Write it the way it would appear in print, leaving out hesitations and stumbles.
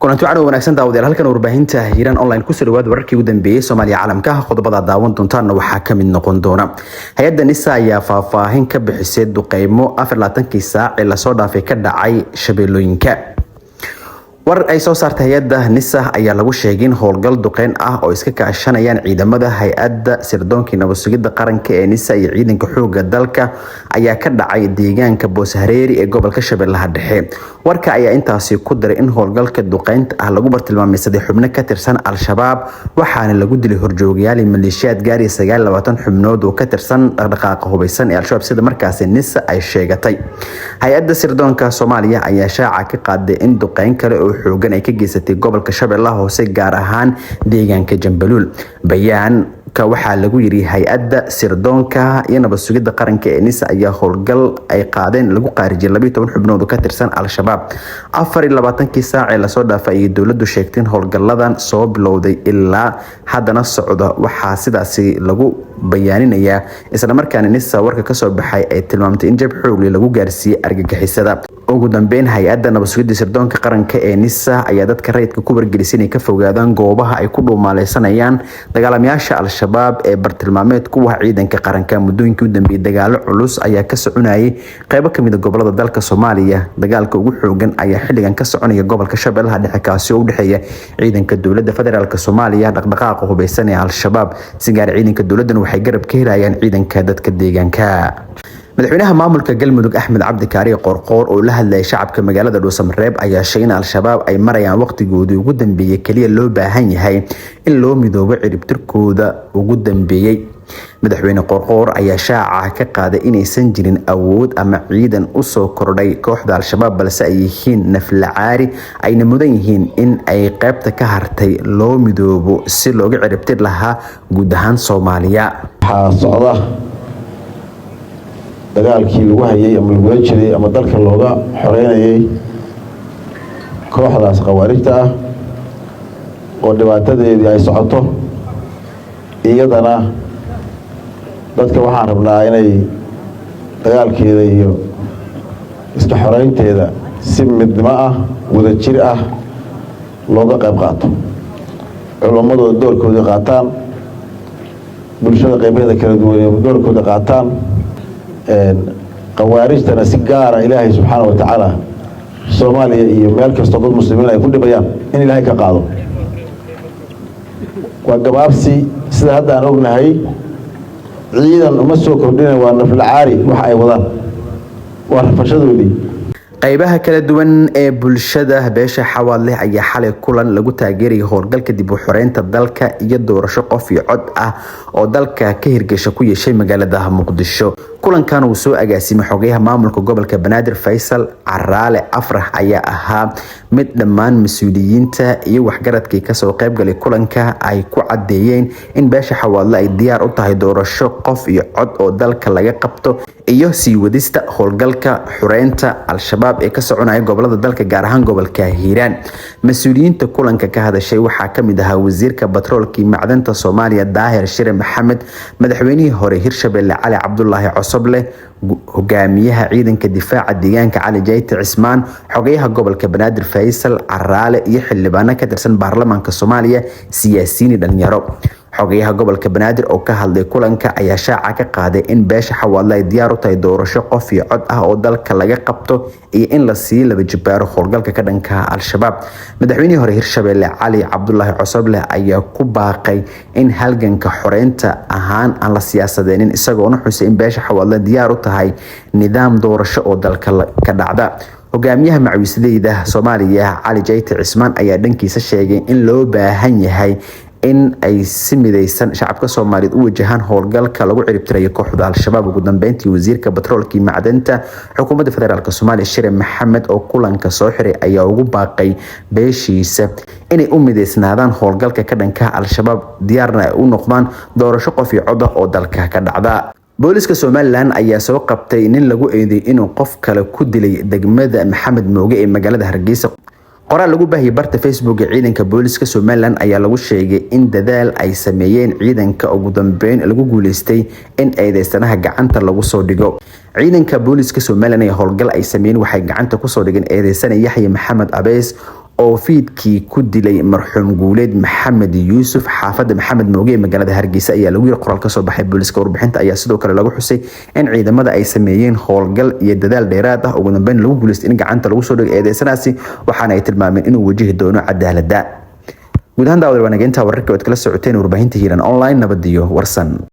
kulanti wacan wanaagsan daawadayaal halkan warbaahinta hiiraan online ku soo dhawaad wararkii ugu dambeeyay Soomaaliya caalamka qodobada daawan doontaan waxaa ka mid noqon doona hay'adda NISA ayaa faahfaahin ka bixisay duqeymo 24 saac ee la soo dhaafay ka dhacay shabeellooyinka war ay soo saartay hay'adda NISA ayaa lagu sheegay in howlgal duqeyn ah oo iska kaashanayaan ciidamada hay'adda sirdoonka nabad sugidda qaranka ee NISA iyo ciidanka xoogga dalka ayaa ka dhacay deegaanka Booshareeri ee gobolka Shabeellaha Dhexe warka ayaa intaasi ku daray in howlgalka duqeynta ah lagu bartilmaameedsaday xubno ka tirsan al-shabaab waxaana lagu dilay horjoogayaal maleeshiyaad gaari 29 xubnood oo ka tirsan dhaqdhaqaaqa hubeysan ee al-shabaab sida markaas NISA ay sheegatay hay'adda sirdoonka Soomaaliya ayaa shaaca ka qaaday in duqeyn kale oo xoogan ay ka geysatay gobolka Shabeellaha Hoose gaar ahaan deegaanka Jambaluul bayaan ka waxaa lagu yiri hay'adda sirdoonka iyo nabad sugidda qaranka ee NISA ayaa howlgal ay qaadeen lagu qaarijiyay 12 xubnood oo ka tirsan al-shabaab 24 saac ee la soo dhaafay ay dawladdu sheegtay in howlgalladan soo bilowday ilaa haddana socda waxaa sidaasi lagu bayaaninayaa isla markaana NISA warka ka soo baxay ay tilmaamtay in jab xoog leh lagu gaarsiiyay argagixisada ugu dambeyn hay'adda nabad sugidda sirdoonka qaranka ee NISA ayaa dadka rayidka ku wargelisay inay ka fogaadaan goobaha ay ku dhuumaaleysanayaan dagaalamayaasha al-shabaab ee bartilmaameed kuwa ciidanka qaranka muddooyinkii u dambeeyay dagaalo culus ayaa ka soconayay qaybo ka mid ah gobolada dalka Soomaaliya dagaalka ugu xoogan ayaa xilligan ka soconaya gobolka Shabeellaha Dhexe kaasi oo u dhaxeeya ciidanka dawladda federaalka Soomaaliya dhaqdhaqaaqa hubeysan ee al-shabaab si gaar ciidanka dawladdan waxay garab ka helayaan ciidanka dadka deegaanka madaxweynaha maamulka galmudug Axmed Cabdi Kaariye Qorqoor oo la hadlay shacabka magaalada Dhuusamareeb ayaa sheegay in al-shabaab ay marayaan waqtigoodii ugu dambeeyay kaliya loo baahan yahay in loo midoobo ciribtirkooda ugu dambeeyay madaxweyne Qorqoor ayaa shaaca ka qaaday inaysan jirin awood ama ciidan u soo kordhay kooxda al-shabaab balse ay yihiin naflacaari ayna mudan yihiin in ay qaybta ka hartay loo midoobo si looga ciribtir lahaa guud ahaan Soomaaliya socda dagaalkii lagu hayay ama lagu jiray ama dalka looga xoreynayay kooxdaas qawaarijta ah oo dhibaatadeedii ay socoto iyadana dadka waxaan rabnaa inay dagaalkeeda iyo iska xoreynteeda si midnimo ah wada jir ah looga qayb qaato culumadooda doorkooda qaataan bulshada qaybaheeda kala duwan doorkooda qaataan qawaarijtana si gaara ilaahay subxaanahu wa tacaala Soomaaliya iyo meel kasta dad muslimiin ay ku dhibayaan in ilaahay ka qaado waa gabaabsi sida hadda aan ognahay ciidan uma soo kordhinay waa naflacaari wax ay wadaan waa rafashadoodii qaybaha kala duwan ee bulshada beesha xawaadle ayaa xalay kulan lagu taageeray howlgalka dib u xoreynta dalka iyo doorasho qof iyo cod ah oo dalka ka hirgasha ku yeeshay magaalada Muqdisho kulankan uu soo agaasimay xogayaha maamulka gobolka Banaadir Faysal Caraale Afrax ayaa ahaa mid dhammaan mas'uuliyiinta iyo waxgaradkii ka soo qayb galay kulanka ay ku cadeeyeen in beesha xawaadle ay diyaar u tahay doorasho qof iyo cod oo dalka laga qabto iyo sii wadista howlgalka xoreynta al-shabaab ee ka soconaya gobolada dalka gaar ahaan gobolka Hiiraan mas'uuliyiinta kulanka ka hadashay waxaa ka mid ahaa wasiirka batroolka iyo macdanta Soomaaliya Daahir Shire Maxamed madaxweynihii hore Hirshabeelle Cali Cabdullaahi Cosoble hogaamiyaha ciidanka difaaca deegaanka Cali Jayte Cismaan xogayaha gobolka Banaadir Faysal Caraale iyo xildhibaano ka tirsan baarlamaanka Soomaaliya siyaasiyiin dhalinyaro xogayaha gobolka Banaadir oo ka hadlay kulanka ayaa shaaca ka qaaday in beesha xawaadle ay diyaar u tahay doorasho qof iyo cod ah oo dalka laga qabto iyo in la sii laba jibaaro howlgalka ka dhanka al-shabaab madaxweynihii hore Hirshabeelle Cali Cabdullaahi Cosoble ayaa ku baaqay in halganka xoreynta ahaan aan la siyaasadeenin isagoo xusay in beesha xawaadle diyaar u tahay nidaam doorasho oo dalka ka dhacda hogaamiyaha macwiisleyda Soomaaliya Cali Jayte Cismaan ayaa dhankiisa sheegay in loo baahan yahay in ay si midaysan shacabka Soomaaliyeed u wajahaan howlgalka lagu ciribtirayo kooxda al-shabaab ugu dambeyntii wasiirka batroolka iyo macdanta xukuumadda federaalka Soomaaliya Shire Maxamed oo kulanka soo xiray ayaa ugu baaqay beeshiisa inay u midaysnaadaan howlgalka ka dhanka al-shabaab diyaarna u noqdaan doorasho qof iyo cod oo dalka ka dhacda booliska Somaliland ayaa soo qabtay nin lagu eedeeyay inuu qof kale ku dilay degmada Maxamed Mooge ee magaalada Hargeysa qoraal lagu baahiyay barta Facebook ee ciidanka booliska Somaliland ayaa lagu sheegay in dadaal ay sameeyeen ciidanka ugu dambeyn lagu guuleystay in eedeysanaha gacanta lagu soo dhigo ciidanka booliska Somaliland ee howlgal ay sameeyeen waxay gacanta ku soo dhigeen eedeysana Yaxye Maxamed Abees oo fiidkii ku dilay marxuum Guuleed Maxamed Yuusuf xaafadda Maxamed Mooge magaalada Hargeysa ayaa lagu yiri qoraal ka soo baxay booliska. Warbixinta ayaa sidoo kale lagu xusay in ciidamada ay sameeyeen howlgal iyo dadaal dheeraad ah ugu dambeyn lagu guuleystay in gacanta lagu soo dhigo eedeysanaasi waxaana ay tilmaameen inuu wajihi doono cadaaladda. guud ahaan daawada wanaagga inta wararka oo kala socoteen warbaahinta Hiiraan online nabadiyo warsan.